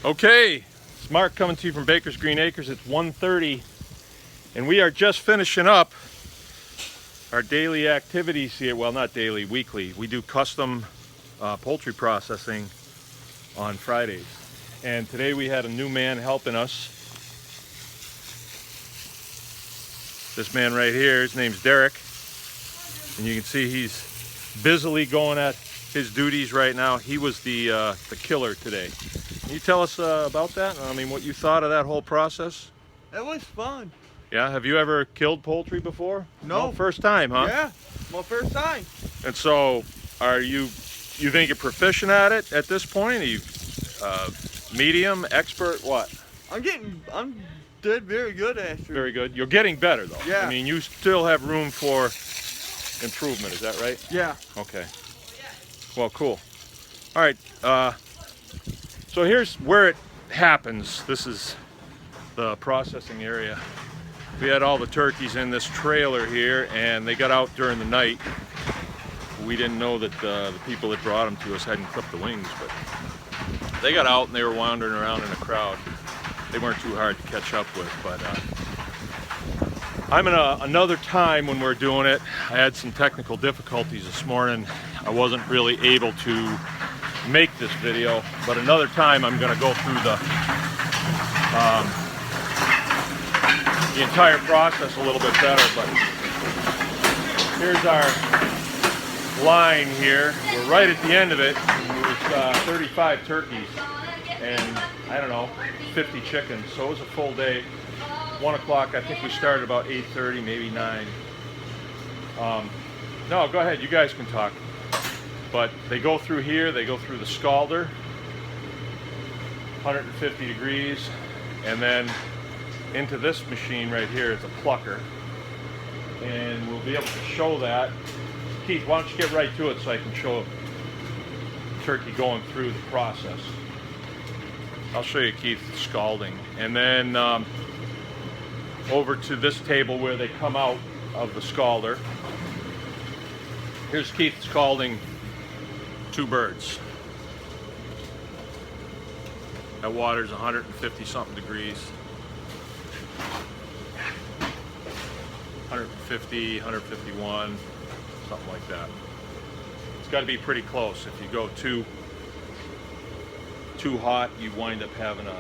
Okay, it's Mark coming to you from Baker's Green Acres. It's 1:30 and we are just finishing up our daily activities here. Well, not daily, weekly. We do custom poultry processing on Fridays. And today we had a new man helping us. This man right here, his name's Derek. And you can see he's busily going at his duties right now. He was the killer today. Can you tell us about that? I mean, what you thought of that whole process? It was fun. Yeah, have you ever killed poultry before? No. First time, huh? Yeah, my first time. And so, you think you're proficient at it at this point? Are you medium, expert, what? I'm did very good, actually. Very good. You're getting better though. Yeah. I mean, you still have room for improvement, is that right? Yeah. Okay. Well, cool. All right, so here's where it happens. This is the processing area. We had all the turkeys in this trailer here, and they got out during the night. We didn't know that the people that brought them to us hadn't clipped the wings, but they got out and they were wandering around in a crowd. They weren't too hard to catch up with, but I'm in another time when we're doing it. I had some technical difficulties this morning. I wasn't really able to make this video, but another time I'm going to go through the entire process a little bit better. But here's our line here. We're right at the end of it. There's 35 turkeys and I don't know, 50 chickens. So it was a full day. 1 o'clock, I think we started about 8:30, maybe 9. No, go ahead, you guys can talk. But they go through here, they go through the scalder, 150 degrees, and then into this machine right here is a plucker. And we'll be able to show that. Keith, why don't you get right to it so I can show turkey going through the process. I'll show you Keith scalding. And then over to this table where they come out of the scalder. Here's Keith scalding 2 birds. That water's 150 something degrees. 150, 151, something like that. It's got to be pretty close. If you go too hot, you wind up having a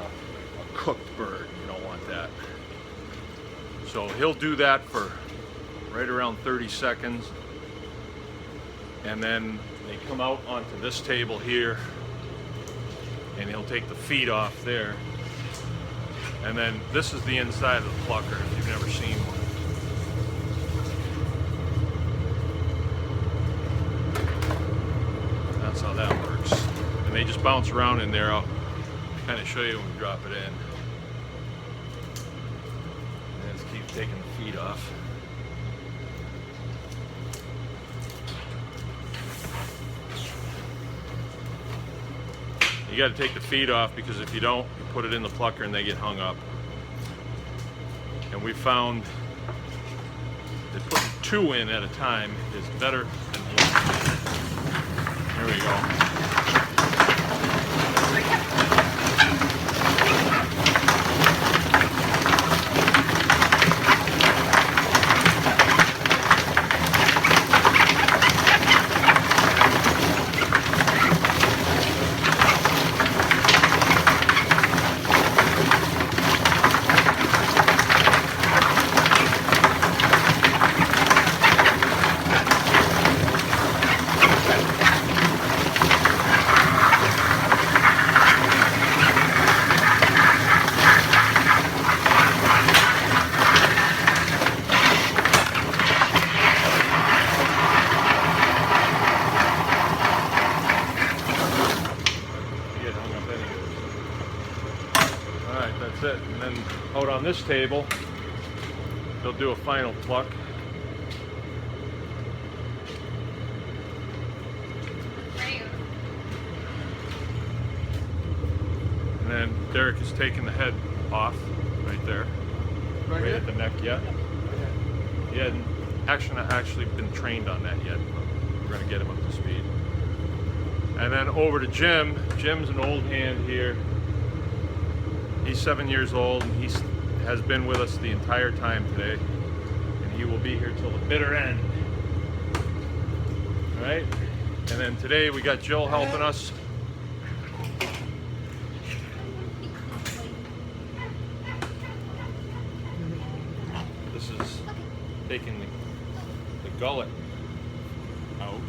cooked bird. You don't want that. So he'll do that for right around 30 seconds. And then they come out onto this table here, and he'll take the feet off there. And then this is the inside of the plucker, if you've never seen one. That's how that works. And they just bounce around in there. I'll kind of show you when we drop it in. And just keep taking the feet off. You got to take the feet off, because if you don't, you put it in the plucker and they get hung up. And we found that putting 2 in at a time is better than 1. Here we go. That's it. And then out on this table, they'll do a final pluck. And then Derek is taking the head off right there. Right at the neck, yeah. He hadn't actually been trained on that yet. We're going to get him up to speed. And then over to Jim. Jim's an old hand here. He's 7 years old, and he has been with us the entire time today, and he will be here till the bitter end. All right? And then today we got Jill helping us. This is taking the gullet out.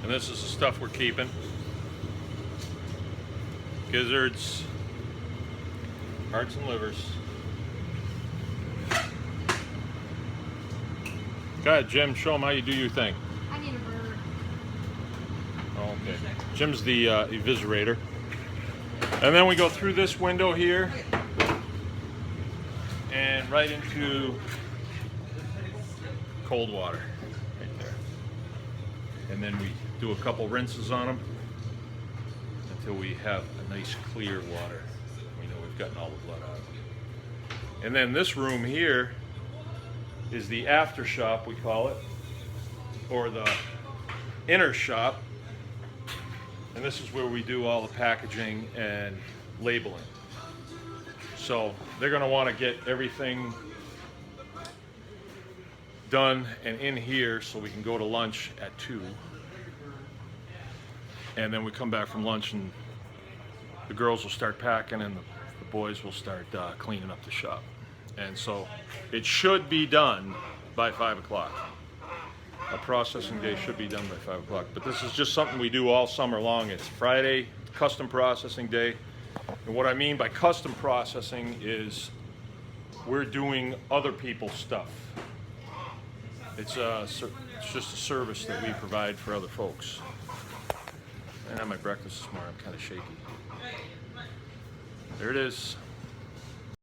And this is the stuff we're keeping. Gizzards, hearts and livers. Go ahead, Jim, show them how you do your thing. I need a bird. Oh, okay. Jim's the eviscerator. And then we go through this window here and right into cold water right there. And then we do a couple rinses on them until we have a nice clear water. We know we've gotten all the blood out of them. And then this room here is the after shop, we call it, or the inner shop. And this is where we do all the packaging and labeling. So they're going to want to get everything done and in here so we can go to lunch at 2. And then we come back from lunch and the girls will start packing and the boys will start cleaning up the shop. And so it should be done by 5 o'clock. A processing day should be done by 5 o'clock. But this is just something we do all summer long. It's Friday, custom processing day. And what I mean by custom processing is we're doing other people's stuff. It's just a service that we provide for other folks. I had my breakfast this morning. I'm kind of shaky. There it is.